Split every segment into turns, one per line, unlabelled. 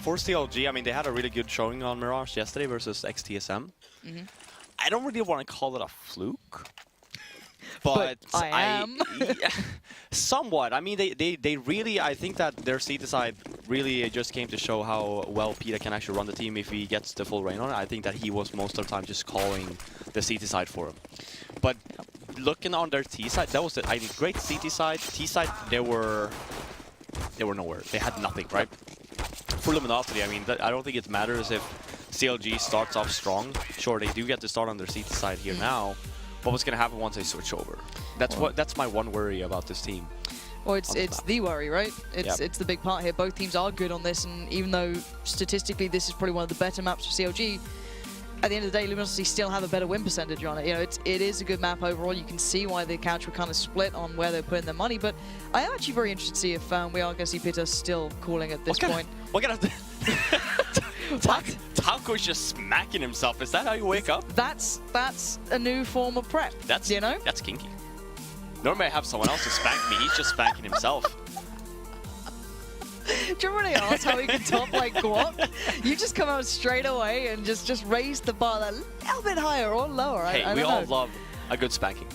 For CLG, I mean, they had a really good showing on Mirage yesterday versus XTSM. I don't really want to call it a fluke, but
I am.
Somewhat. I mean, they really, I think that their CT side really just came to show how well Peter can actually run the team if he gets the full reign on it. I think that he was most of the time just calling the CT side for him. But looking on their T side, that was I mean, great CT side. T side, they were nowhere. They had nothing, right? For Luminosity, I mean, I don't think it matters if CLG starts off strong. Sure, they do get to start on their CT side here now, but what's going to happen once they switch over? That's my one worry about this team.
Well, it's the worry, right? It's the big part here. Both teams are good on this, and even though statistically this is probably one of the better maps for CLG, at the end of the day, Luminosity still have a better win percentage on it. You know, it is a good map overall. You can see why the couch were kind of split on where they're putting their money, but I am actually very interested to see if we are going to see Peter still calling at this point.
What kind of... Taco's just smacking himself. Is that how you wake up?
That's a new form of prep.
That's,
you know?
That's kinky. Normally I have someone else to spank me. He's just spanking himself.
Do you remember when I asked how he could top like Guap? You just come out straight away and just raise the bar a little bit higher or lower.
Hey,
I
we
don't
all
know.
love a good spanking.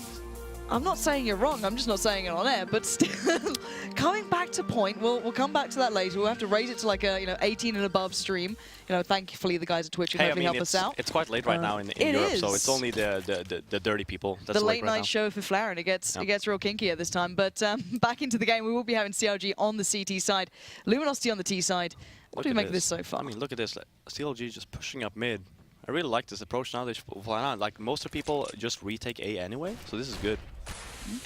I'm not saying you're wrong, I'm just not saying it on air, but still, coming back to point, we'll come back to that later. We'll have to raise it to like a 18 and above stream. You know, thankfully the guys at Twitch can hopefully help us out.
It's quite late right now in Europe, so it's only the dirty people. That's
the late
right
night
now.
show for Flower, and it gets real kinky at this time. But back into the game, we will be having CLG on the CT side, Luminosity on the T side. What do we make of this so far?
I mean, look at this. CLG just pushing up mid. I really like this approach now. They fly on. Like most of the people just retake A anyway, so this is good.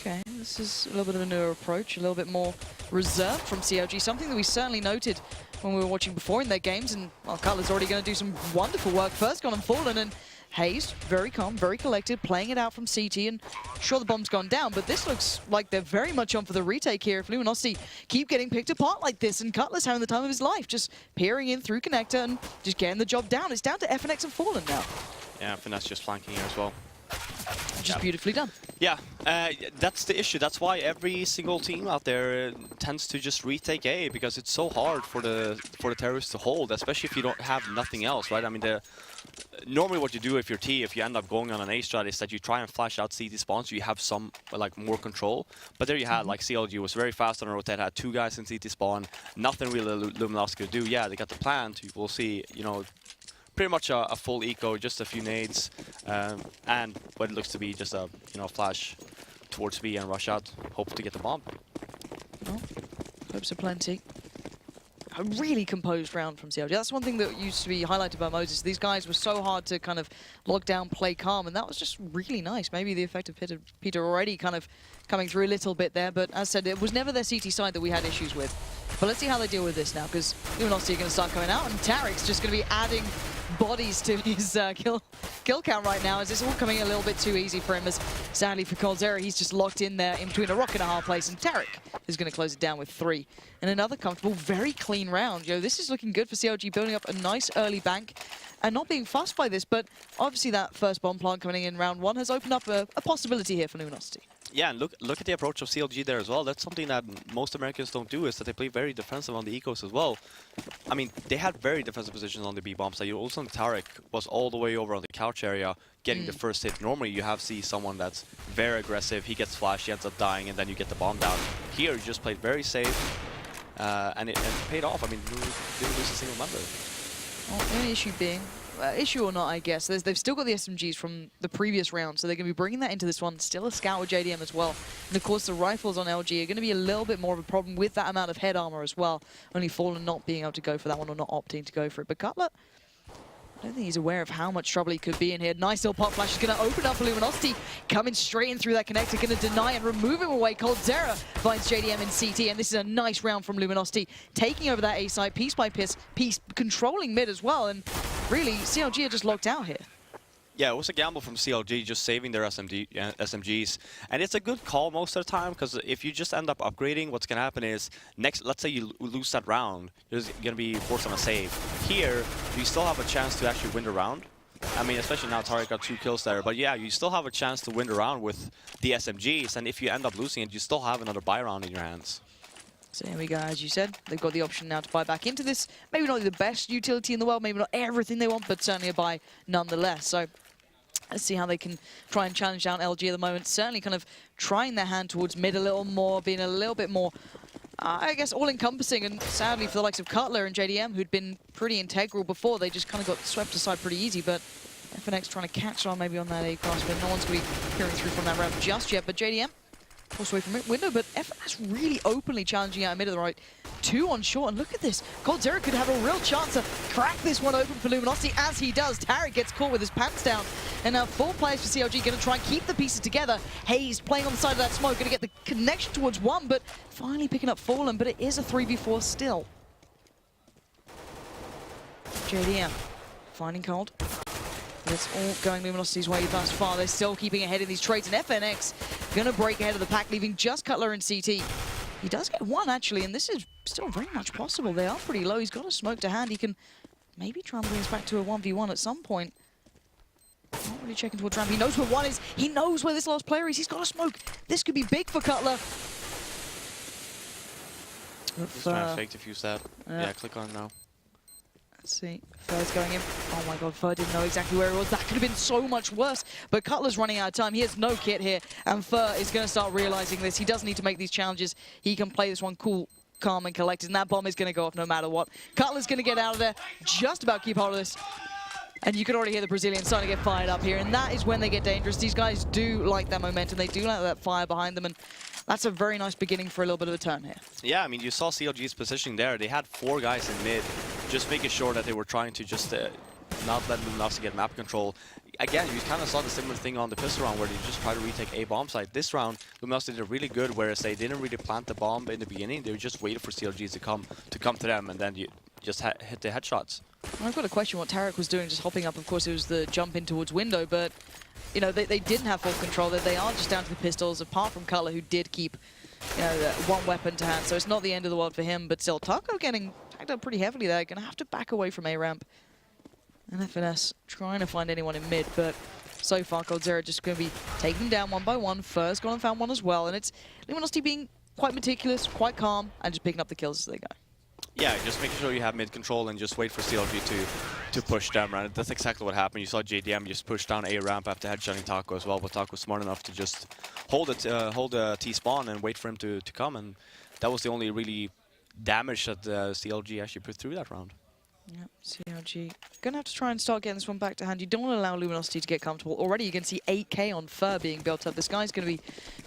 Okay, this is a little bit of a newer approach, a little bit more reserved from CLG, something that we certainly noted when we were watching before in their games, and well, Cutler's already going to do some wonderful work. First gone and fallen, and Hayes, very calm, very collected, playing it out from CT, and sure, the bomb's gone down, but this looks like they're very much on for the retake here. If Luminosity keep getting picked apart like this, and Cutler's having the time of his life, just peering in through connector and just getting the job down. It's down to FNX and Fallen now.
Yeah, Finesse just flanking here as well.
Just beautifully done.
Yeah, that's the issue. That's why every single team out there tends to just retake A, because it's so hard for the terrorists to hold, especially if you don't have nothing else, right? I mean, normally what you do if you're T, if you end up going on an A strat, is that you try and flash out CT spawns, so you have some like more control. But there you had like CLG was very fast on a rotate, had 2 guys in CT spawn, nothing really Luminosity could do. Yeah, they got the plant. You will see, you know, pretty much a full eco, just a few nades, and what looks to be just a flash towards B and rush out, hope to get the bomb.
Well, hopes are plenty. A really composed round from CLG. That's one thing that used to be highlighted by Moses. These guys were so hard to kind of lock down, play calm, and that was just really nice. Maybe the effect of Peter already kind of coming through a little bit there, but as I said, it was never their CT side that we had issues with. But let's see how they deal with this now, because Luminosity are going to start coming out, and Tarek's just going to be adding bodies to his kill count right now, as it's all coming a little bit too easy for him, as sadly for Coldzera, he's just locked in there in between a rock and a hard place, and Tarek is going to close it down with 3. And another comfortable, very clean round. You know, this is looking good for CLG, building up a nice early bank and not being fussed by this, but obviously that first bomb plant coming in round 1 has opened up a possibility here for Luminosity.
Yeah, and look at the approach of CLG there as well. That's something that most Americans don't do, is that they play very defensive on the ecos as well. I mean, they had very defensive positions on the B bombs. Like also Tarek was all the way over on the couch area, getting the first hit. Normally you see someone that's very aggressive, he gets flashed, he ends up dying, and then you get the bomb down. Here you just played very safe, and it paid off. I mean, you didn't lose a single member.
Well, the only issue being, issue or not, I guess, they've still got the SMGs from the previous round, so they're going to be bringing that into this one. Still a scout with JDM as well. And of course, the rifles on LG are going to be a little bit more of a problem with that amount of head armor as well. Only Fallen not being able to go for that one, or not opting to go for it. But Cutler, I don't think he's aware of how much trouble he could be in here. Nice little pop flash is going to open up for Luminosity. Coming straight in through that connector, going to deny and remove him away. Coldzera finds JDM in CT, and this is a nice round from Luminosity. Taking over that A side, piece by piece, controlling mid as well. And really, CLG are just locked out here.
Yeah, it was a gamble from CLG, just saving their SMGs. And it's a good call most of the time, because if you just end up upgrading, what's going to happen is, let's say you lose that round, you're going to be forced on a save. Here, you still have a chance to actually win the round. I mean, especially now Tarek got 2 kills there, but yeah, you still have a chance to win the round with the SMGs, and if you end up losing it, you still have another buy round in your hands.
So here we go, as you said, they've got the option now to buy back into this. Maybe not the best utility in the world, maybe not everything they want, but certainly a buy nonetheless. So let's see how they can try and challenge down LG at the moment. Certainly kind of trying their hand towards mid a little more, being a little bit more, I guess, all-encompassing. And sadly for the likes of Cutler and JDM, who'd been pretty integral before, they just kind of got swept aside pretty easy. But FNX trying to catch on maybe on that A-cross, but no one's going to be peering through from that ramp just yet. But JDM forced away from window, but FNX really openly challenging out mid of the right. 2 on short, and look at this. coldzera could have a real chance to crack this one open for Luminosity, as he does. Tarek gets caught with his pants down, and now 4 players for CLG going to try and keep the pieces together. Hayes playing on the side of that smoke, going to get the connection towards 1, but finally picking up Fallen, but it is a 3v4 still. JDM finding Cold. It's all going Luminosity's way thus far. They're still keeping ahead in these trades, and FNX going to break ahead of the pack, leaving just Cutler and CT. He does get 1, actually, and this is still very much possible. They are pretty low. He's got a smoke to hand. He can maybe try and bring us back to a 1v1 at some point. Not really checking towards ramp. He knows where 1 is. He knows where this last player is. He's got a smoke. This could be big for Cutler.
Just trying to fake defuse that. Yeah, click on now.
Let's see. Fur's going in. Oh my god, Fur didn't know exactly where it was. That could have been so much worse. But Cutler's running out of time. He has no kit here. And Fur is going to start realizing this. He does need to make these challenges. He can play this one cool, calm, and collected. And that bomb is going to go off no matter what. Cutler's going to get out of there. Just about keep hold of this. And you can already hear the Brazilians starting to get fired up here. And that is when they get dangerous. These guys do like that momentum. They do like that fire behind them. And that's a very nice beginning for a little bit of a turn here. Yeah,
I mean, you saw CLG's positioning there. They had 4 guys in mid, just making sure that they were trying to just not let Luminosity get map control. Again, you kind of saw the similar thing on the pistol round where they just try to retake A bomb site. This round, Luminosity did really good, whereas they didn't really plant the bomb in the beginning. They just waited for CLGs to come to them, and then you just hit the headshots.
I've got a question what Tarek was doing, just hopping up. Of course, it was the jump in towards window, but you know, they didn't have full control. They are just down to the pistols, apart from Cutler, who did keep, you know, 1 weapon to hand. So it's not the end of the world for him, but still, Taco getting tagged up pretty heavily there. Going to have to back away from A ramp. And FNS trying to find anyone in mid, but so far, coldzera just going to be taking them down 1 by 1. Fur's gone and found 1 as well, and it's Luminosity being quite meticulous, quite calm, and just picking up the kills as they go.
Yeah, just making sure you have mid control and just wait for CLG to push them, right? That's exactly what happened. You saw JDM just push down A ramp after headshotting Taco as well, but Taco was smart enough to just hold a T-spawn and wait for him to come, and that was the only really damage that CLG actually put through that round.
Yep, CLG gonna have to try and start getting this one back to hand. You don't want to allow Luminosity to get comfortable. Already you can see 8k on Fur being built up. This guy's gonna be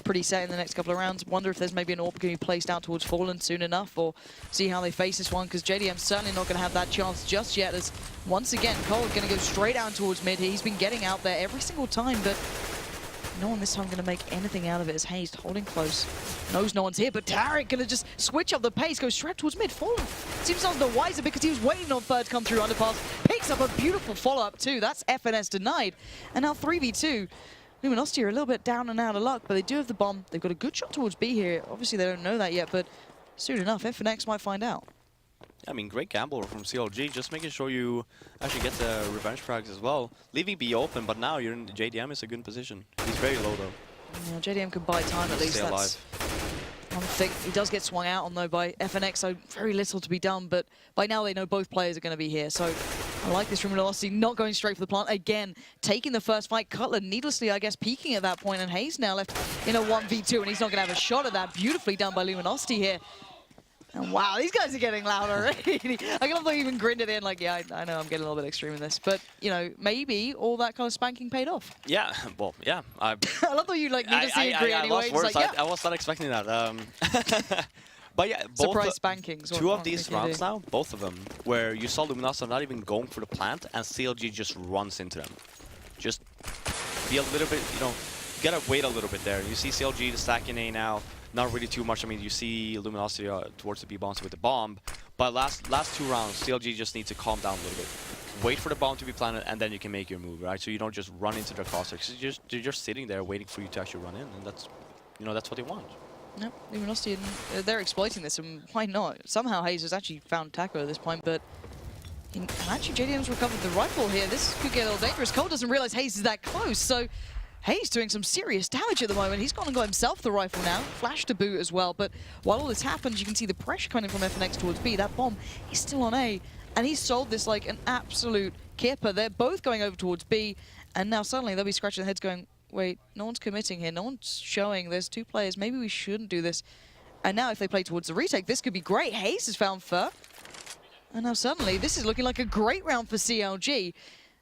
pretty set in the next couple of rounds. Wonder if there's maybe an AWP going to be placed out towards Fallen soon enough, or see how they face this one, because JDM's certainly not gonna have that chance just yet, as once again Cole's gonna go straight out towards mid. He's been getting out there every single time, but no one this time going to make anything out of it, as Hayes holding close. Knows no one's here, but Tarek going to just switch up the pace, go straight towards mid. Fallen seems none the wiser because he was waiting on Fur to come through underpass. Picks up a beautiful follow-up too. That's FNS denied. And now 3v2. Luminosity are a little bit down and out of luck, but they do have the bomb. They've got a good shot towards B here. Obviously they don't know that yet, but soon enough, FNX might find out.
I mean, great gamble from CLG, just making sure you actually get the revenge frags as well. Leaving B open, but now you're in JDM is a good position. He's very low though.
Yeah, JDM can buy time at least.
Stay alive.
One thing. He does get swung out on though by FNX, so very little to be done, but by now they know both players are going to be here. So I like this from Luminosity, not going straight for the plant. Again, taking the first fight. Cutler needlessly, I guess, peeking at that point, and Hayes now left in a 1v2, and he's not going to have a shot at that. Beautifully done by Luminosity here. And wow, these guys are getting loud already. I love they even grinned it in, like, yeah, I know I'm getting a little bit extreme in this. But, you know, maybe all that kind of spanking paid off.
Yeah, well, yeah. I
love that you, like, needlessly agree anyway.
Lost words.
Like, yeah.
I was not expecting that. But yeah,
surprise spankings.
Two of these rounds now, both of them, where you saw Luminosity not even going for the plant, and CLG just runs into them. Just be a little bit, you know, you gotta wait a little bit there. You see CLG stacking A now. Not really too much. I mean, you see Luminosity towards the B bombs with the bomb, but last 2 rounds, CLG just needs to calm down a little bit. Wait for the bomb to be planted, and then you can make your move, right? So you don't just run into their crosshairs. They're just sitting there waiting for you to actually run in, and that's, you know, that's what they want.
Yep, Luminosity, they're exploiting this, and why not? Somehow Hayes has actually found Taco at this point, but actually JDM's recovered the rifle here. This could get a little dangerous. Cole doesn't realize Hayes is that close, so Hayes doing some serious damage at the moment. He's gone and got himself the rifle now. Flash to boot as well. But while all this happens, you can see the pressure coming from FNX towards B. That bomb is still on A. And he's sold this like an absolute kipper. They're both going over towards B. And now suddenly they'll be scratching their heads going, wait, no one's committing here. No one's showing. There's 2 players. Maybe we shouldn't do this. And now if they play towards the retake, this could be great. Hayes has found Fur. And now suddenly this is looking like a great round for CLG.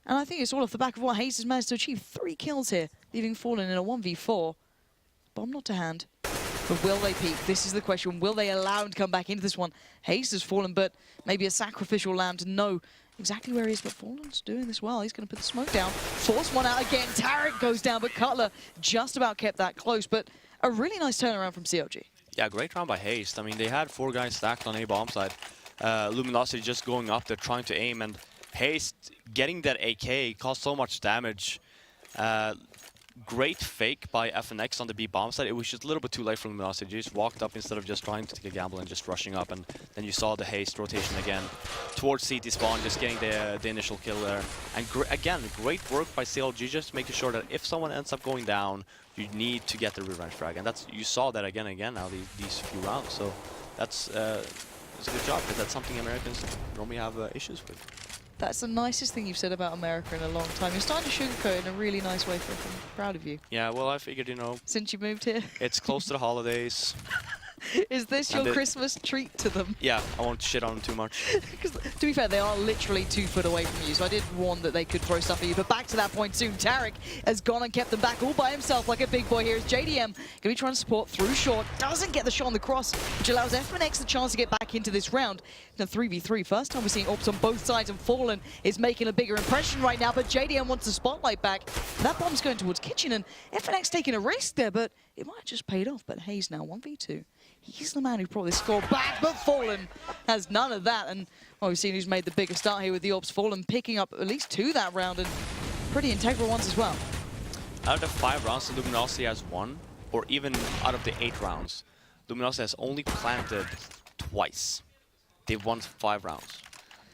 And I think it's all off the back of what Hayes has managed to achieve. 3 kills here, leaving Fallen in a 1v4. Bomb not to hand. But will they peek? This is the question. Will they allow him to come back into this one? Hayes has fallen, but maybe a sacrificial lamb to know exactly where he is. But Fallen's doing this well. He's going to put the smoke down. Force one out again. Tarek goes down, but Cutler just about kept that close. But a really nice turnaround from CLG.
Yeah, great round by Hayes. I mean, they had 4 guys stacked on A bomb side. Luminosity just going up there, trying to aim, and Hayes getting that AK caused so much damage. Great fake by FNX on the B bomb side. It was just a little bit too late for Luminosity. They just walked up instead of just trying to take a gamble and just rushing up. And then you saw the Hayes rotation again towards CT spawn, just getting the initial kill there. And again, great work by CLG, just making sure that if someone ends up going down, you need to get the revenge frag. And that's, you saw that again and again now these few rounds. So that's it's a good job, because that's something Americans normally have issues with.
That's the nicest thing you've said about America in a long time. You're starting to sugarcoat in a really nice way, Frick. I'm proud of you.
Yeah, well, I figured, you know...
Since you moved here?
It's close to the holidays.
Is this your Christmas treat to them?
Yeah, I won't shit on them too much.
Because, to be fair, they are literally 2 foot away from you, so I did warn that they could throw stuff at you. But back to that point soon. Tarek has gone and kept them back all by himself like a big boy here. As JDM going to be trying to support through short. Doesn't get the shot on the cross, which allows FNX the chance to get back into this round. Now 3v3. First time we're seeing orbs on both sides, and Fallen is making a bigger impression right now. But JDM wants the spotlight back. That bomb's going towards Kitchen, and FNX taking a risk there, but it might have just paid off. But Hayes now 1v2. He's the man who brought this score back, but Fallen has none of that. And well, we've seen who's made the bigger start here with the Orbs. Fallen picking up at least 2 that round, and pretty integral ones as well.
Out of the 5 rounds, the Luminosity has won, or even out of the 8 rounds, Luminosity has only planted twice. They've won 5 rounds.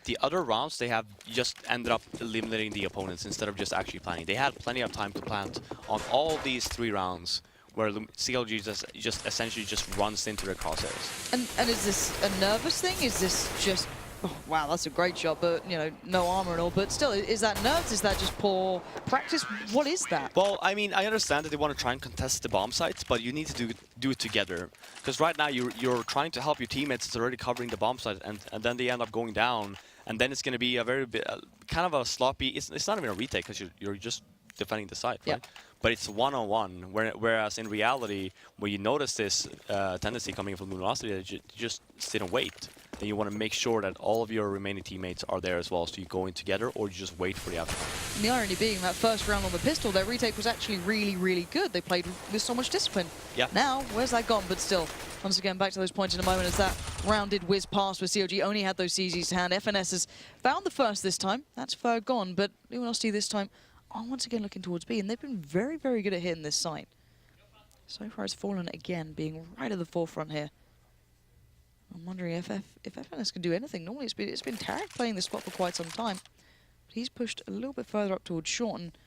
The other rounds, they have just ended up eliminating the opponents instead of just actually planting. They had plenty of time to plant on all these 3 rounds, where CLG just essentially just runs into their crosshairs.
And is this a nervous thing? Is this just, oh, wow, that's a great shot, but, you know, no armor and all, but still, is that nerves? Is that just poor practice? What is that?
Well, I mean, I understand that they want to try and contest the bomb sites, but you need to do it together. Because right now, you're trying to help your teammates that's already covering the bomb site, and then they end up going down, and then it's going to be a very kind of a sloppy, it's not even a retake, because you're just defending the site, right? Yeah. But it's one-on-one, whereas in reality, when you notice this tendency coming from Luminosity, that you just sit and wait. Then you want to make sure that all of your remaining teammates are there as well, so you go in together, or you just wait for the outcome.
And the irony being, that first round on the pistol, their retake was actually really, really good. They played with so much discipline.
Yeah.
Now, where's that gone? But still, once again, back to those points in a moment, as that round did whiz past, where CLG only had those CZs to hand. FNS has found the first this time. That's far gone, but Luminosity this time are once again looking towards B, and they've been very, very good at hitting this site. So far, it's Fallen again, being right at the forefront here. I'm wondering if FNS can do anything. Normally, it's been Tarek playing this spot for quite some time. But he's pushed a little bit further up towards short, and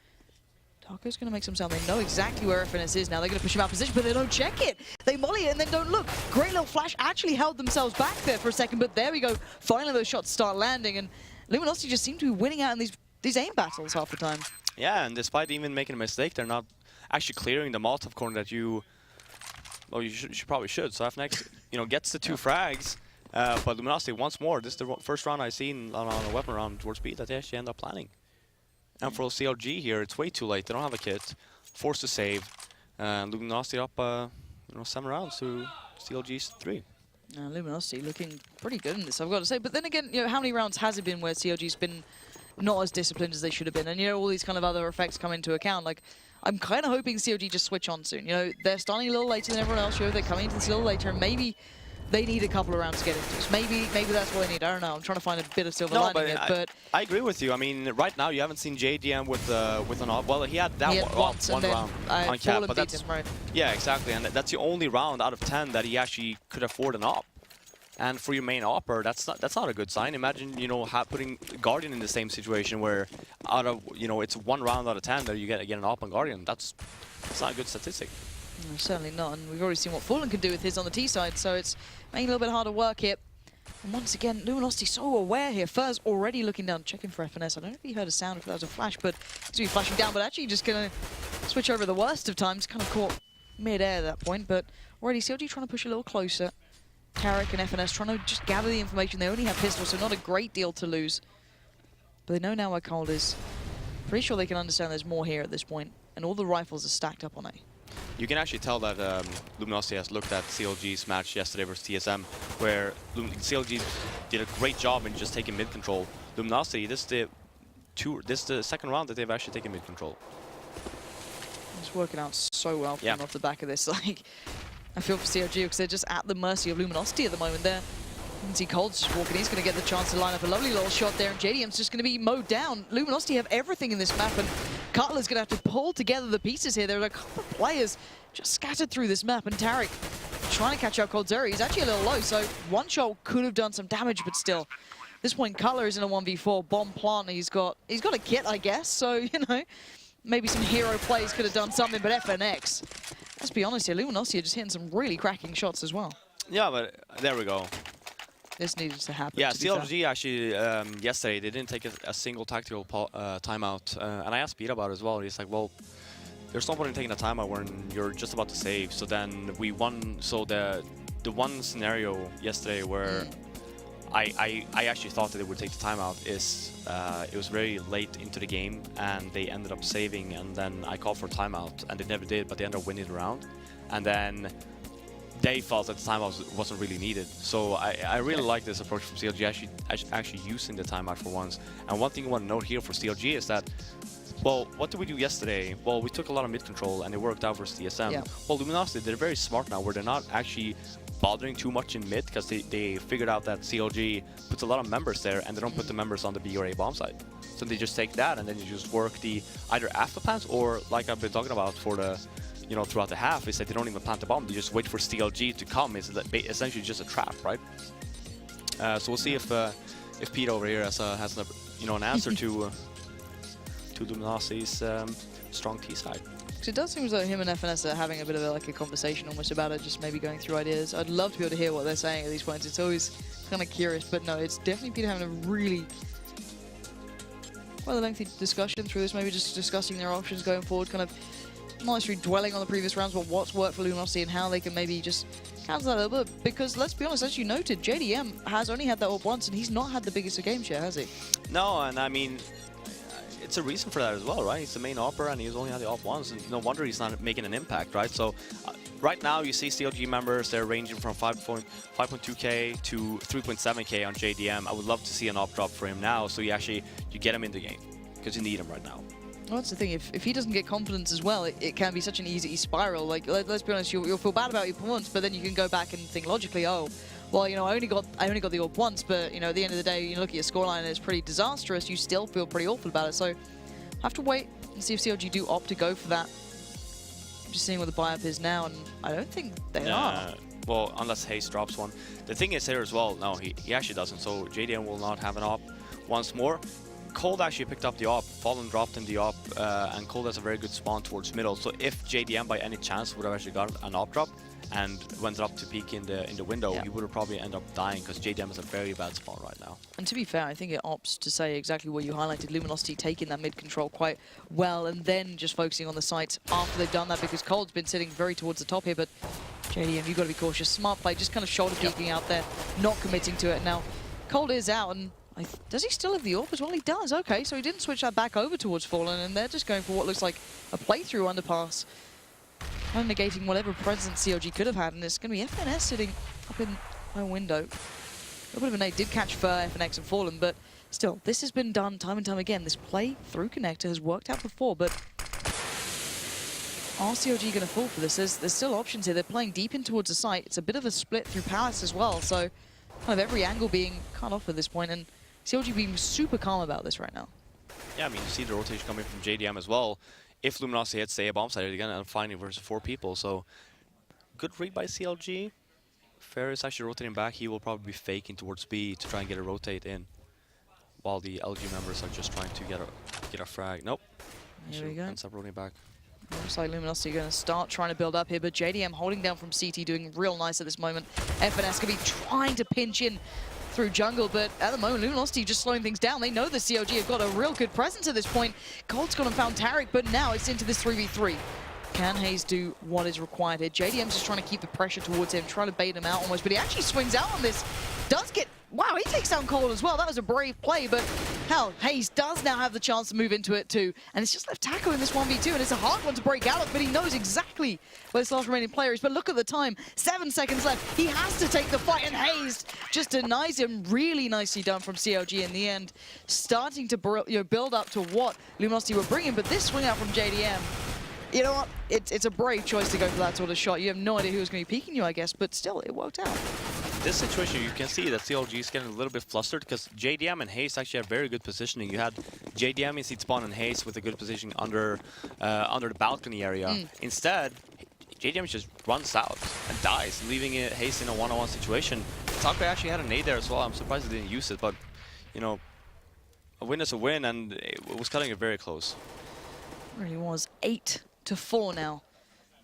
Taco's going to make some sound. They know exactly where FNS is now. They're going to push him out of position, but they don't check it. They molly it and then don't look. Great little flash actually held themselves back there for a second, but there we go. Finally, those shots start landing, and Luminosity just seem to be winning out in these aim battles half the time. Yeah, and despite even making a mistake, they're not actually clearing the Molotov corner that you probably should. So FNX, gets the 2 frags, but Luminosity once more. This is the first round I've seen on a weapon round towards B that they actually end up planning. And for CLG here, it's way too late. They don't have a kit, forced to save. Luminosity up, 7 rounds to CLG's 3. Luminosity looking pretty good in this, I've got to say. But then again, how many rounds has it been where CLG's been not as disciplined as they should have been? And, all these kind of other effects come into account. Like, I'm kind of hoping CLG just switch on soon. They're starting a little later than everyone else. They're coming into this a little later, and maybe they need a couple of rounds to get into this. Maybe that's what they need. I don't know. I'm trying to find a bit of silver lining it, but I agree with you. I mean, right now you haven't seen JDM with an op. Well, he had that one round on cap, but that's right. Yeah, exactly, and that's the only round out of 10 that he actually could afford an op.
And for your main opper, that's not a good sign. Imagine, you know, putting Guardian in the same situation where out of, you know, it's 1 round out of 10 that you get an op on Guardian. That's not a good statistic.
No, certainly not, and we've already seen what Fallen can do with his on the T side, so it's making it a little bit harder work here. And once again, Luminosity so aware here. Fur's already looking down, checking for FNS. I don't know if he heard a sound, if that was a flash, but he's going to be flashing down, but actually just going to switch over the worst of times. Kind of caught mid-air at that point, but already CLG trying to push a little closer. Tarek and FNS trying to just gather the information. They only have pistols, so not a great deal to lose. But they know now where Cold is. Pretty sure they can understand there's more here at this point, and all the rifles are stacked up on A.
You can actually tell that Luminosity has looked at CLG's match yesterday versus TSM, where CLG did a great job in just taking mid control. Luminosity, this is the second round that they've actually taken mid control.
It's working out so well for
Yeah.
them off the back of this. Like, I feel for CLG because they're just at the mercy of Luminosity at the moment there. You can see Cold's just walking. He's going to get the chance to line up a lovely little shot there, and JDM's just going to be mowed down. Luminosity have everything in this map, and Cutler's going to have to pull together the pieces here. There are a couple of players just scattered through this map, and Tarek trying to catch out Cold Zeri. He's actually a little low, so one shot could have done some damage, but still. At this point, Cutler is in a 1v4. Bomb plant, he's got a kit, I guess, so, you know, maybe some hero plays could have done something, but FNX, let's be honest here, Luminosity are just hitting some really cracking shots as well.
Yeah, but there we go.
This needed to happen.
Yeah,
to be
CLG
fair.
actually, yesterday, they didn't take a single tactical timeout. And I asked Pete about it as well. He's like, well, there's no point in taking a timeout when you're just about to save. So then we won. So the one scenario yesterday where I actually thought that they would take the timeout is it was very late into the game and they ended up saving, and then I called for timeout and they never did, but they ended up winning the round. And then they felt that the timeout wasn't really needed. So I really like this approach from CLG, actually using the timeout for once. And one thing I want to note here for CLG is that, well, what did we do yesterday? Well, we took a lot of mid control and it worked out versus TSM.
Yeah.
Well, Luminosity, they're very smart now where they're not actually bothering too much in mid because they figured out that CLG puts a lot of members there and they don't put the members on the B or A bomb side. So they just take that and then you just work the either after plants or, like I've been talking about for the, you know, throughout the half, is that they don't even plant the bomb. They just wait for CLG to come. It's essentially just a trap, right? So we'll see if Pete over here has an answer to Luminosity's strong T side.
Because it does seem as though him and FNS are having a bit of a conversation almost about it, just maybe going through ideas. I'd love to be able to hear what they're saying at these points. It's always kind of curious, but no, it's definitely Pete having a really quite a lengthy discussion through this, maybe just discussing their options going forward, kind of not necessarily dwelling on the previous rounds, but what's worked for Luminosity and how they can maybe just cancel that a little bit. Because let's be honest, as you noted, JDM has only had that up once, and he's not had the biggest of game share, has he?
No, and I mean, it's a reason for that as well, right? He's the main opera and he's only had the op once, and no wonder he's not making an impact, right? So right now you see CLG members, they're ranging from 5.2k to 3.7k on JDM. I would love to see an op drop for him now, so you get him in the game, because you need him right now.
Well, that's the thing. If he doesn't get confidence as well, it can be such an easy spiral. Like, let's be honest, you'll feel bad about your performance, but then you can go back and think logically, oh, well, you know, I only got the orb once, but you know, at the end of the day, you look at your scoreline and it's pretty disastrous. You still feel pretty awful about it. So, have to wait and see if CLG do opt to go for that. I'm just seeing what the buy-up is now, and I don't think they are.
Well, unless Hayes drops one. The thing is here as well, no, he actually doesn't. So JDM will not have an op once more. Cold actually picked up the op, Fallen dropped in the op, and Cold has a very good spawn towards middle. So if JDM by any chance would have actually got an op drop and went up to peek in the window, he would have probably ended up dying because JDM is a very bad spawn right now.
And to be fair, I think it opts to say exactly what you highlighted, Luminosity taking that mid control quite well and then just focusing on the sites after they've done that, because Cold's been sitting very towards the top here, but JDM, you've got to be cautious. Smart play, just kind of shoulder peeking out there, not committing to it. Now, Cold is out, and does he still have the AWP as well? He does, okay, so he didn't switch that back over towards Fallen, and they're just going for what looks like a playthrough underpass, kind of negating whatever presence CLG could have had, and it's going to be FNS sitting up in my window. A little bit of a nade did catch for FNX and Fallen, but still, this has been done time and time again. This play through connector has worked out before, but are CLG going to fall for this? There's still options here. They're playing deep in towards the site. It's a bit of a split through Palace as well, so kind of every angle being cut off at this point, and CLG being super calm about this right now.
Yeah, I mean, you see the rotation coming from JDM as well. If Luminosity hits, say, a bomb site again, and finding versus 4 people. So, good read by CLG. Fair is actually rotating back. He will probably be faking towards B to try and get a rotate in, while the LG members are just trying to get a frag. Nope.
Here we go.
Ends up rolling back.
Looks like Luminosity going to start trying to build up here, but JDM holding down from CT, doing real nice at this moment. FNS going to be trying to pinch in through jungle, but at the moment, Luminosity just slowing things down. They know the CLG have got a real good presence at this point. Cold's gone and found Tarek, but now it's into this 3v3. Can Hayes do what is required here? JDM's just trying to keep the pressure towards him, trying to bait him out almost, but he actually swings out on this. Does get... Wow, he takes down Cold as well. That was a brave play, but hell, Hayes does now have the chance to move into it too. And it's just left Taco in this 1v2, and it's a hard one to break out of, but he knows exactly where this last remaining player is. But look at the time, 7 seconds left. He has to take the fight, and Hayes just denies him. Really nicely done from CLG in the end. Starting to build up to what Luminosity were bringing, but this swing out from JDM, you know what? It's a brave choice to go for that sort of shot. You have no idea who was going to be peeking you, I guess, but still, it worked out.
This situation, you can see that CLG is getting a little bit flustered because JDM and Hayes actually have very good positioning. You had JDM in seat spawn and Hayes with a good positioning under the balcony area. Instead, JDM just runs out and dies, leaving Hayes in a one-on-one situation. Taco actually had a nade there as well. I'm surprised he didn't use it, but you know, a win is a win, and it was cutting it very close.
It really was 8-4 now.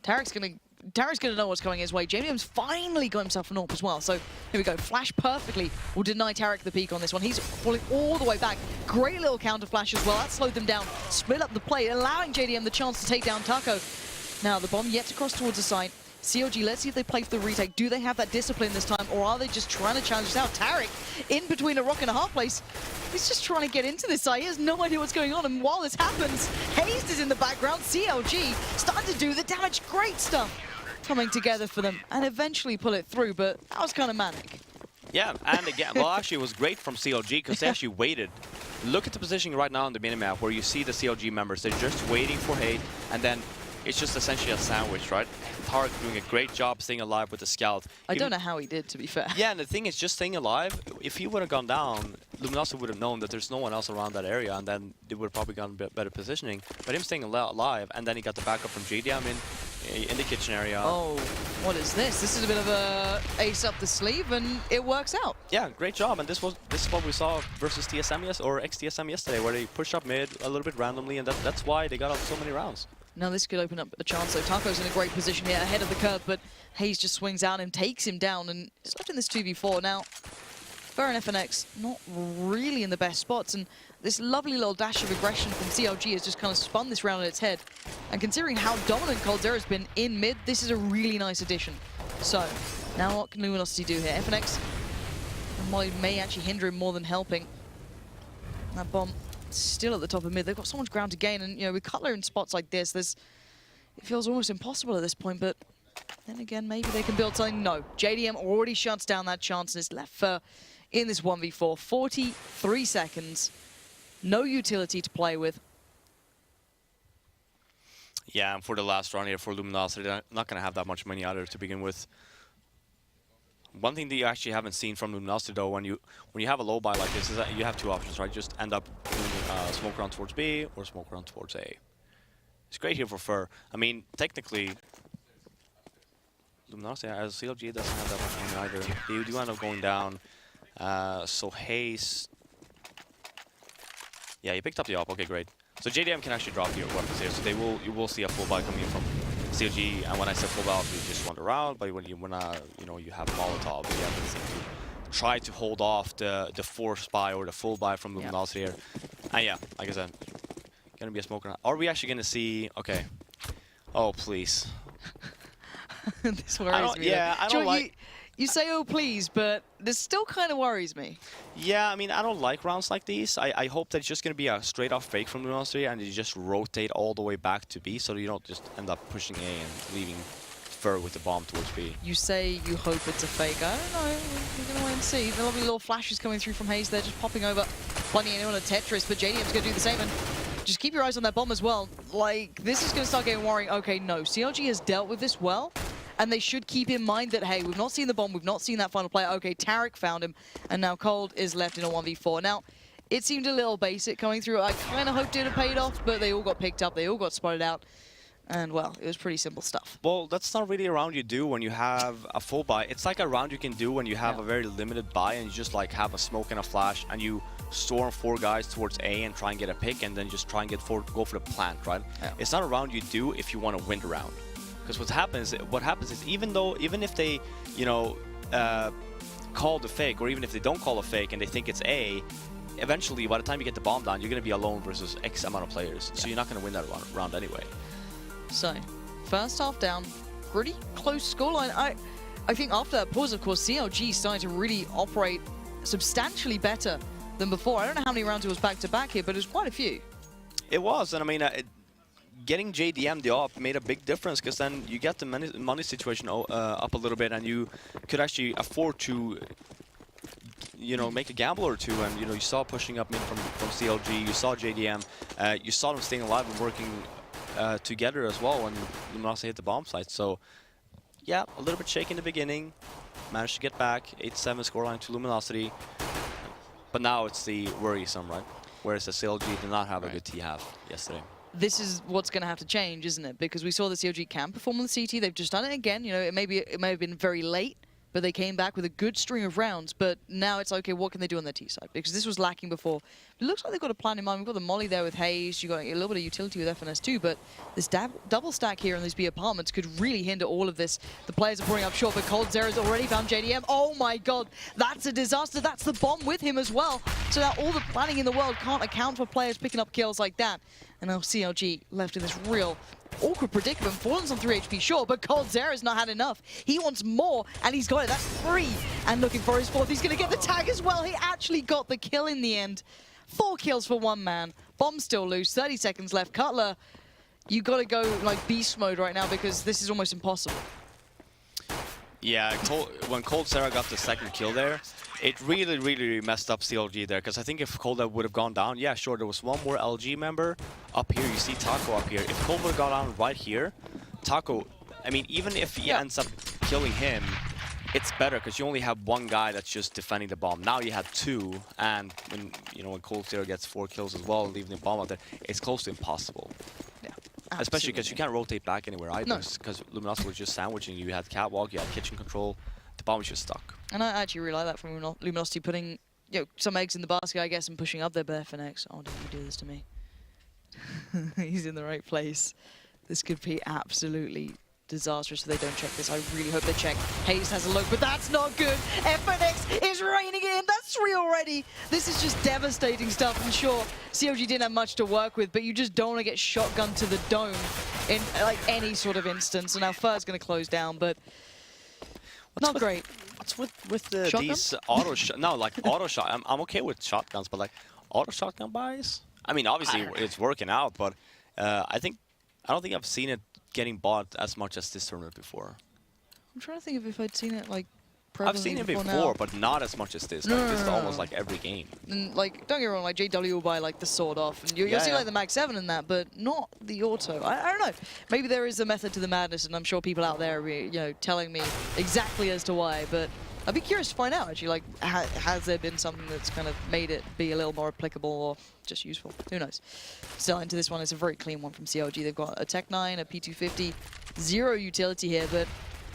Tarek's gonna know what's coming his way. JDM's finally got himself an AWP as well. So here we go. Flash perfectly will deny Tarek the peak on this one. He's falling all the way back. Great little counter flash as well. That slowed them down. Split up the play, allowing JDM the chance to take down Taco. Now the bomb yet to cross towards the side. CLG, let's see if they play for the retake. Do they have that discipline this time, or are they just trying to challenge this out? Tarek, in between a rock and a hard place, he's just trying to get into this side. He has no idea what's going on, and while this happens, Hayes is in the background. CLG starting to do the damage. Great stuff coming together for them, and eventually pull it through, but that was kind of manic.
Yeah, and again, well, actually, it was great from CLG because they actually waited. Look at the positioning right now on the minimap where you see the CLG members. They're just waiting for hate, and then it's just essentially a sandwich, right? Tarek doing a great job staying alive with the scout.
I don't know how he did, to be fair.
Yeah, and the thing is, just staying alive, if he would have gone down, Luminosity would have known that there's no one else around that area, and then they would have probably gotten better positioning. But him staying alive, and then he got the backup from JDM in the kitchen area.
Oh, what is this? This is a bit of a ace up the sleeve, and it works out.
Yeah, great job. And this is what we saw versus TSM or ex-TSM yesterday, where they pushed up mid a little bit randomly, and that's why they got out so many rounds.
Now this could open up a chance, though. Taco's in a great position here, ahead of the curve, but Hayes just swings out and takes him down, and it's left in this 2v4. Now, Fer and FNX not really in the best spots, and this lovely little dash of aggression from CLG has just kind of spun this round on its head. And considering how dominant Coldzera has been in mid, this is a really nice addition. So, now what can Luminosity do here? FNX may actually hinder him more than helping. That bomb still at the top of mid. They've got so much ground to gain, and you know, with Cutler in spots like this, it feels almost impossible at this point, but then again, maybe they can build something. No, JDM already shuts down that chance and is left for in this 1v4. 43 seconds, no utility to play with.
Yeah, and for the last round here for Luminosity, they're not going to have that much money either to begin with. One thing that you actually haven't seen from Luminosity, though, when you have a low buy like this, is that you have two options, right? Just end up doing smoke around towards B or smoke around towards A. It's great here for Fer. I mean, technically, Luminosity as CLG doesn't have that much money either. They do end up going down. So Hayes, yeah, he picked up the op. Okay, great. So JDM can actually drop your weapons here. So you will see a full buy coming in from CLG, and when I say full buy, you just wander around. But when you have Molotov, you have anything to try to hold off the force buy or the full buy from Luminosity here. And yeah, like I said, gonna be a smoker. Are we actually gonna see? Okay. Oh please.
This worries me.
Yeah, I don't like.
You say, oh, please, but this still kind of worries me.
Yeah, I mean, I don't like rounds like these. I hope that it's just going to be a straight-off fake from Luminosity, and you just rotate all the way back to B, so you don't just end up pushing A and leaving Fer with the bomb towards B.
You say you hope it's a fake. I don't know. We're going to wait and see. The lovely little flashes coming through from Hayes there, just popping over, blinding anyone at Tetris, but JDM's going to do the same, and just keep your eyes on that bomb as well. Like, this is going to start getting worrying. Okay, no, CLG has dealt with this well. And they should keep in mind that, hey, we've not seen the bomb, we've not seen that final player. Okay, Tarek found him, and now Cold is left in a 1v4. Now, it seemed a little basic coming through. I kind of hoped it had paid off, but they all got picked up, they all got spotted out. And, well, it was pretty simple stuff.
Well, that's not really a round you do when you have a full buy. It's like a round you can do when you have a very limited buy and you just like have a smoke and a flash and you storm 4 guys towards A and try and get a pick and then just try and go for the plant, right? Yeah. It's not a round you do if you want to win the round. Because what happens is even if they, you know, call the fake, or even if they don't call a fake and they think it's A, eventually by the time you get the bomb down, you're going to be alone versus X amount of players. So you're not going to win that round anyway.
So, first half down, pretty close scoreline. I think after that pause, of course, CLG started to really operate substantially better than before. I don't know how many rounds it was back-to-back here, but it was quite a few.
It was, and I mean, getting JDM the op made a big difference because then you get the money situation up a little bit, and you could actually afford to, you know, make a gamble or two. And you know, you saw pushing up mid from CLG, you saw JDM, you saw them staying alive and working together as well when Luminosity hit the bomb site. So yeah, a little bit shaky in the beginning, managed to get back 8-7 scoreline to Luminosity, but now it's the worrisome, right? Whereas the CLG did not have a good T-half yesterday.
This is what's going to have to change, isn't it? Because we saw the CLG can perform on the CT. They've just done it again. You know, it may have been very late, but they came back with a good string of rounds. But now it's okay, what can they do on their T side? Because this was lacking before. It looks like they've got a plan in mind. We've got the molly there with Hayes. You've got a little bit of utility with FNS too. But this double stack here in these B apartments could really hinder all of this. The players are pouring up short, but coldzera's already found JDM. Oh my god, that's a disaster. That's the bomb with him as well. So now all the planning in the world can't account for players picking up kills like that. And now CLG left in this real awkward predicament. Fallen's on 3 HP short, but coldzera's not had enough. He wants more, and he's got it. That's 3. And looking for his 4th. He's going to get the tag as well. He actually got the kill in the end. 4 kills for 1 man. Bomb still loose. 30 seconds left. Cutler, you got to go like beast mode right now because this is almost impossible.
Yeah, when coldzera got the 2nd kill there, it really messed up CLG there, because I think if Cold would have gone down, yeah, sure, there was one more LG member up here. You see Taco up here. If Cold would have gone down right here, Taco, I mean, even if he ends up killing him, it's better because you only have 1 guy that's just defending the bomb. Now you have 2, and when when coldzera gets 4 kills as well, leaving the bomb out there, it's close to impossible. Yeah. Absolutely. Especially because you can't rotate back anywhere either, because Luminosity was just sandwiching you. You had catwalk, you had kitchen control, the bomb was just stuck. And
I actually really like that from Luminosity, putting some eggs in the basket, I guess, and pushing up their FNX. Oh, did you do this to me? He's in the right place. This could be absolutely disastrous if they don't check this. I really hope they check. Hayes has a look, but that's not good. FNX is raining in. That's 3 already. This is just devastating stuff. And sure, CLG didn't have much to work with, but you just don't want to get shotgunned to the dome in like any sort of instance. And now Fur's going to close down, but not great.
What's with these auto shot? No, like auto shot. I'm okay with shotguns, but like auto shotgun buys. I mean, obviously it's working out, but I don't think I've seen it getting bought as much as this tournament before.
I'm trying to think of if I'd seen it like.
I've seen it before, but not as much as this. Like, this is almost like every game.
And like, don't get me wrong, like JW will buy like the sword off, and you'll see like the Max 7 in that, but not the auto. I don't know. Maybe there is a method to the madness, and I'm sure people out there are telling me exactly as to why. But I'd be curious to find out actually. Like, has there been something that's kind of made it be a little more applicable or just useful? Who knows? Still into this one, it's a very clean one from CLG. They've got a Tech 9, a P250, 0 utility here, but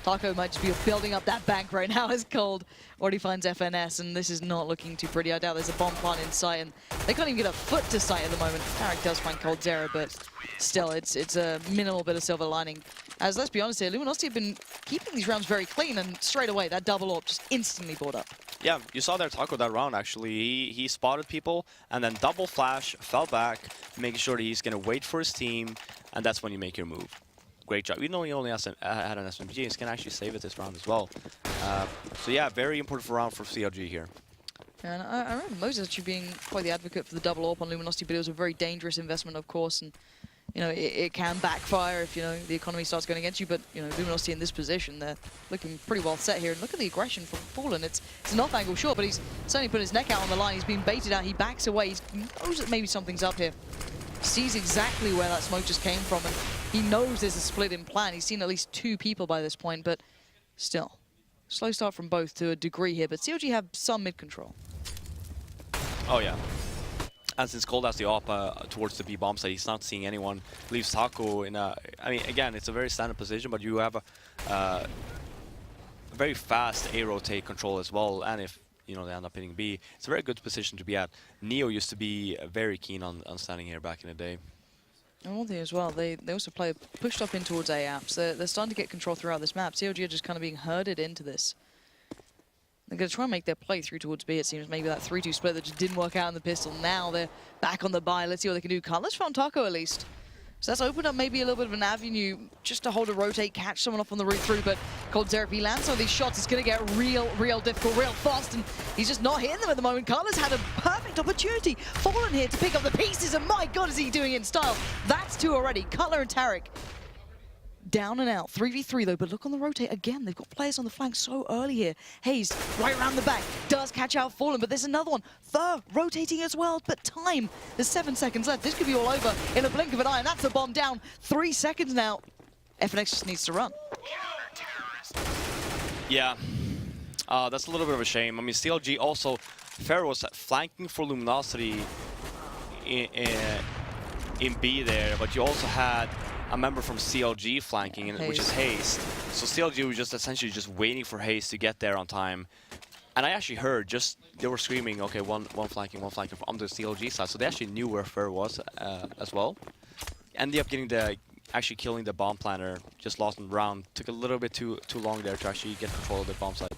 Taco might just be building up that bank right now as Cold already finds FNS, and this is not looking too pretty. I doubt there's a bomb plant in sight, and they can't even get a foot to sight at the moment. Tarek does find coldzera, but still, it's a minimal bit of silver lining. As, let's be honest here, Luminosity have been keeping these rounds very clean, and straight away, that double AWP just instantly brought up. Yeah, you saw there Taco that round, actually. He spotted people, and then double flash, fell back, making sure that he's going to wait for his team, and that's when you make your move. Great job. Even though he only had an SMG, he's going to actually save it this round as well. So yeah, very important round for CLG here. And I remember Moses actually being quite the advocate for the double AWP on Luminosity, but it was a very dangerous investment, of course, and it can backfire if the economy starts going against you. But Luminosity in this position, they're looking pretty well set here. And look at the aggression from Fallen. It's an off angle, sure, but he's certainly put his neck out on the line. He's been baited out. He backs away. He knows that maybe something's up here. Sees exactly where that smoke just came from, and he knows there's a split in plan. He's seen at least 2 people by this point, but still, slow start from both to a degree here. But CLG have some mid control.
Oh yeah, And since Cold has the op towards the B bomb site, he's not seeing anyone. Leaves Taco in a... I mean, again, it's a very standard position, but you have a very fast A-rotate control as well. And if, you know, they end up hitting B, it's a very good position to be at. Neo used to be very keen on standing here back in the day.
And one thing as well, they also pushed up in towards A apps. They're starting to get control throughout this map. CLG are just kind of being herded into this. They're going to try and make their play through towards B, it seems. Maybe that 3-2 split that just didn't work out in the pistol. Now they're back on the buy. Let's see what they can do. Cutler's found Taco at least. So that's opened up maybe a little bit of an avenue just to hold a rotate, catch someone off on the route through. But Cold Zero, if he lands some of these shots, it's going to get real difficult, real fast. And he's just not hitting them at the moment. Cutler's had a perfect opportunity. Fallen here to pick up the pieces. And my God, is he doing it in style. That's 2 already. Cutler and Tarek down and out. 3v3 though, but look on the rotate again. They've got players on the flank so early here. Hayes right around the back does catch out Fallen, but there's another one. Third rotating as well, but time. There's 7 seconds left. This could be all over in a blink of an eye, and that's the bomb down. 3 seconds now. FNX just needs to run.
Yeah, that's a little bit of a shame. I mean, CLG also, Pharaoh was flanking for Luminosity in B there, but you also had a member from CLG flanking, which is Haste. So CLG was just essentially just waiting for Haste to get there on time. And I actually heard they were screaming, okay, one flanking on the CLG side. So they actually knew where Fer was as well. Ended up actually killing the bomb planter, just lost in round. Took a little bit too long there to actually get control of the bomb site.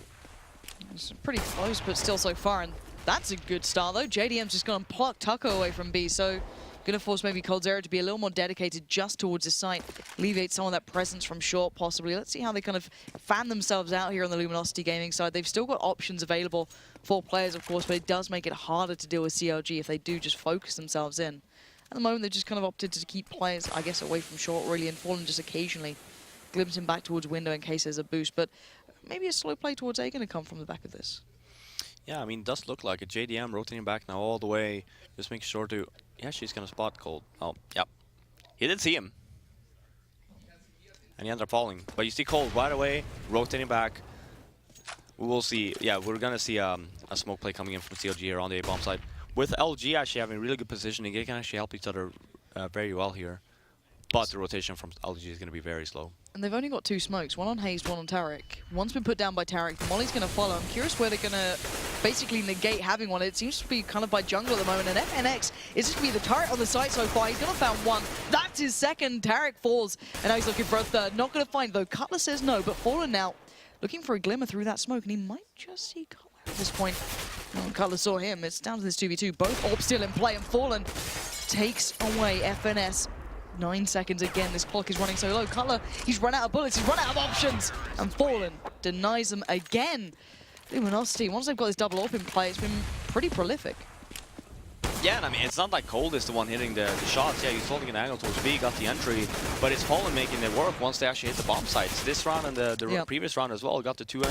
It's pretty close, but still so far. And that's a good start though. JDM's just gonna pluck Taco away from B. So going to force maybe Cold Zero to be a little more dedicated just towards his site, alleviate some of that presence from short, possibly. Let's see how they kind of fan themselves out here on the Luminosity gaming side. They've still got options available for players, of course, but it does make it harder to deal with CLG if they do just focus themselves in. At the moment, they've just kind of opted to keep players, I guess, away from short, really, and Fallen just occasionally glimpsing back towards window in case there's a boost. But maybe a slow play towards A going to come from the back of this.
Yeah, I mean, it does look like a JDM rotating back now all the way. Just make sure to... Yeah, she's going to spot Cold. Oh, yep. He did see him. And he ended up falling. But you see Cold right away, rotating back. We will see. Yeah, we're going to see a smoke play coming in from CLG here on the A-bomb side. With LG actually having really good positioning, they can actually help each other very well here. But the rotation from LG is going to be very slow. And
they've only got 2 smokes, one on Hayes, one on Tarek. One's been put down by Tarek. Molly's going to follow. I'm curious where they're going to basically negate having one. It seems to be kind of by jungle at the moment. And FNX is just going to be the turret on the site so far. He's going to found one. That's his second. Tarek falls. And now he's looking for a third. Not going to find, though. Cutler says no, but Fallen now looking for a glimmer through that smoke. And he might just see Cutler at this point. Oh, Cutler saw him. It's down to this 2v2. Both orbs still in play. And Fallen takes away FNS. 9 seconds again. This clock is running so low. Cutler, he's run out of bullets. He's run out of options. And Fallen denies them again. Luminosity, once they've got this double AWP in play, it's been pretty prolific.
Yeah, and I mean, it's not like Cold is the one hitting the shots. Yeah, he's holding an angle towards B, got the entry, but it's Fallen making it work once they actually hit the bomb sites. This round and the previous round as well, got the two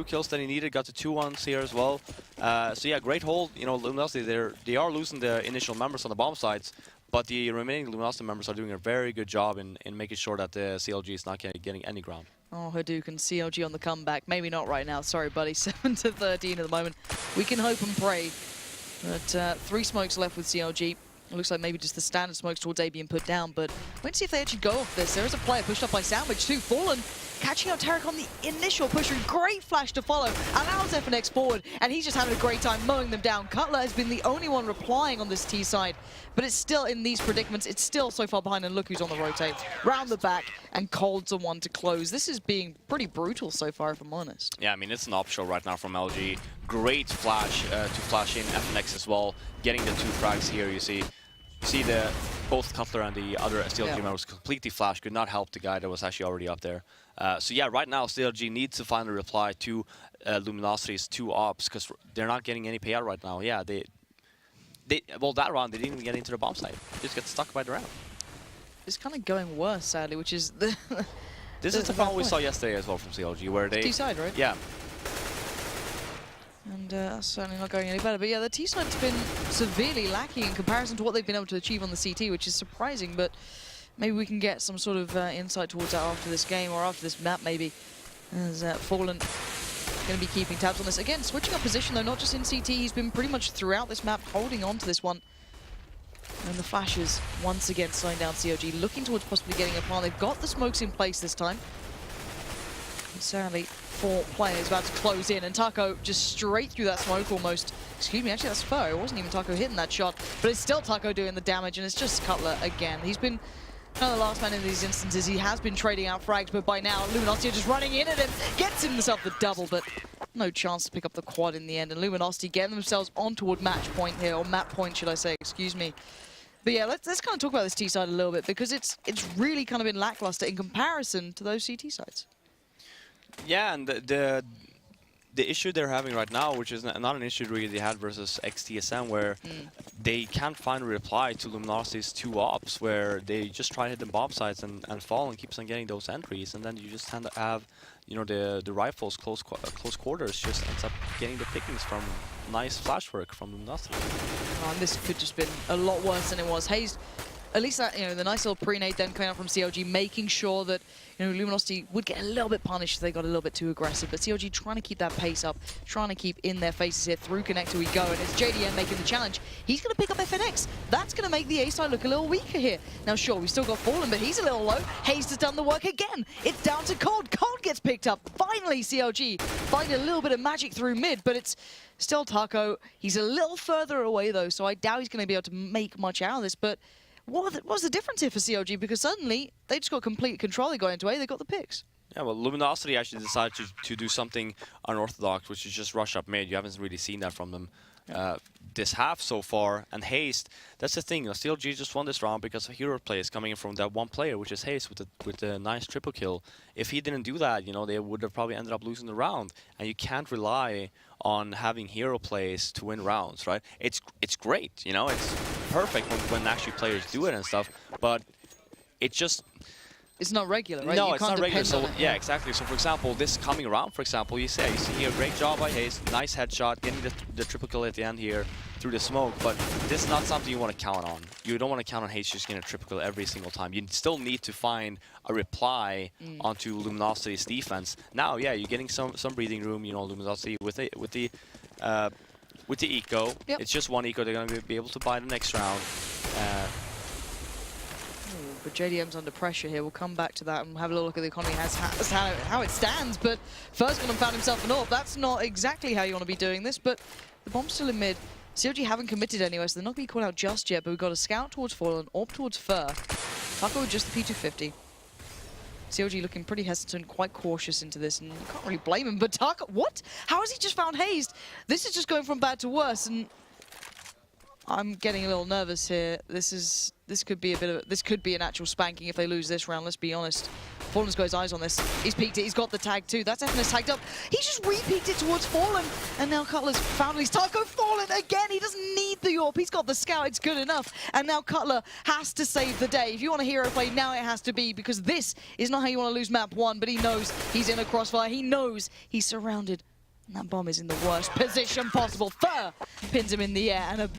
kills that he needed, got the 2-1s here as well. So yeah, great hold. You know, Luminosity, they are losing the initial members on the bomb sites, but the remaining Luminosity members are doing a very good job in making sure that the CLG is not getting any ground.
Oh, Hadouk and CLG on the comeback. Maybe not right now. Sorry, buddy. 7-13 at the moment. We can hope and pray. But 3 smokes left with CLG. It looks like maybe just the standard smokes towards A being put down, but wait to see if they actually go off this. There is a player pushed up by Sandwich too. Fallen catching out Tarek on the initial push. Great flash to follow. Allows FNX forward, and he's just having a great time mowing them down. Cutler has been the only one replying on this T side, but it's still in these predicaments. It's still so far behind, and look who's on the rotate. Round the back, and Cold's the one to close. This is being pretty brutal so far, if I'm honest.
Yeah, I mean, it's an op show right now from LG. Great flash to flash in FNX as well. Getting the 2 frags here, you see both Cutler and the other CLG member was completely flashed, could not help the guy that was actually already up there. So yeah, right now CLG needs to find a reply to Luminosity's 2 ops, because they're not getting any payout right now. Yeah, well, that round they didn't even get into the bomb site. They just get stuck by the round.
It's kind of going worse, sadly, which is the...
This is the problem we saw yesterday as well from CLG, where they...
T-side, right?
Yeah.
And that's certainly not going any better. But yeah, the T-side's been severely lacking in comparison to what they've been able to achieve on the CT, which is surprising, but maybe we can get some sort of insight towards that after this game, or after this map maybe. As Fallen going to be keeping tabs on this. Again, switching up position, though, not just in CT. He's been pretty much throughout this map holding on to this one. And the flashes, once again, slowing down CLG, looking towards possibly getting a plant. They've got the smokes in place this time. And sadly, 4 players about to close in, and Taco just straight through that smoke almost. Excuse me, actually that's Fur. It wasn't even Taco hitting that shot, but it's still Taco doing the damage, and it's just Cutler again. He's been kind of the last man in these instances. He has been trading out frags, but by now Luminosity just running in at him, gets himself the double, but no chance to pick up the quad in the end. And Luminosity getting themselves on toward match point here, or map point should I say, excuse me. But yeah, let's kind of talk about this T side a little bit, because it's really kind of been lackluster in comparison to those CT sides.
Yeah, and the issue they're having right now, which is not an issue really they had versus XTSM, where they can't find a reply to Luminosity's 2 ops, where they just try to hit the bomb sites and fall and keeps on getting those entries, and then you just tend to have, you know, the rifles close quarters just ends up getting the pickings from nice flash work from Luminosity.
Oh, and this could just been a lot worse than it was. Hayes, at least that, you know, the nice little pre-nade then coming out from CLG, making sure that, you know, Luminosity would get a little bit punished if they got a little bit too aggressive. But CLG trying to keep that pace up, trying to keep in their faces here. Through connector we go, and it's JDM making the challenge. He's going to pick up FNX. That's going to make the A side look a little weaker here. Now, sure, we've still got Fallen, but he's a little low. Hayes has done the work again. It's down to Cold. Cold gets picked up. Finally, CLG find a little bit of magic through mid, but it's still Taco. He's a little further away, though, so I doubt he's going to be able to make much out of this, but what's the difference here for CLG? Because suddenly, they just got complete control. They got into A, they got the picks. Yeah,
well, Luminosity actually decided to do something unorthodox, which is just rush up mid. You haven't really seen that from them this half so far. And Haste, that's the thing. You know, CLG just won this round because of hero plays coming in from that one player, which is Haste, with the nice triple kill. If he didn't do that, you know, they would have probably ended up losing the round. And you can't rely on having hero plays to win rounds, right? It's great, you know, it's perfect when actually players do it and stuff, but it just...
It's not regular, right?
No,
you
it's
can't
not regular. So
it,
yeah, exactly. So for example, this coming round, for example, you see here, great job by Haste, nice headshot, getting the triple kill at the end here through the smoke, but this is not something you want to count on. You don't want to count on Haste just getting a triple kill every single time. You still need to find a reply onto Luminosity's defense. Now, yeah, you're getting some breathing room, you know, Luminosity with the eco. Yep. It's just one eco. They're going to be able to buy the next round.
But JDM's under pressure here. We'll come back to that and have a little look at the economy as how it stands. But first one found himself an AWP. That's not exactly how you want to be doing this, but the bomb's still in mid. CLG haven't committed anywhere, so they're not going to be called out just yet, but we've got a scout towards Fallen, AWP towards Fur. Taco with just the P250. CLG looking pretty hesitant, quite cautious into this, and you can't really blame him, but Taco, what? How has he just found Hazed? This is just going from bad to worse, and I'm getting a little nervous here. This could be an actual spanking if they lose this round, let's be honest. Fallen's got his eyes on this. He's peeked it, he's got the tag too. That's FNS tagged up. He just re-peeked it towards Fallen. And now Cutler's found his Taco. Fallen again. He doesn't need the AWP. He's got the scout, it's good enough. And now Cutler has to save the day. If you want a hero play, now it has to be, because this is not how you want to lose map 1, but he knows he's in a crossfire. He knows he's surrounded. And that bomb is in the worst position possible. Fur pins him in the air, and a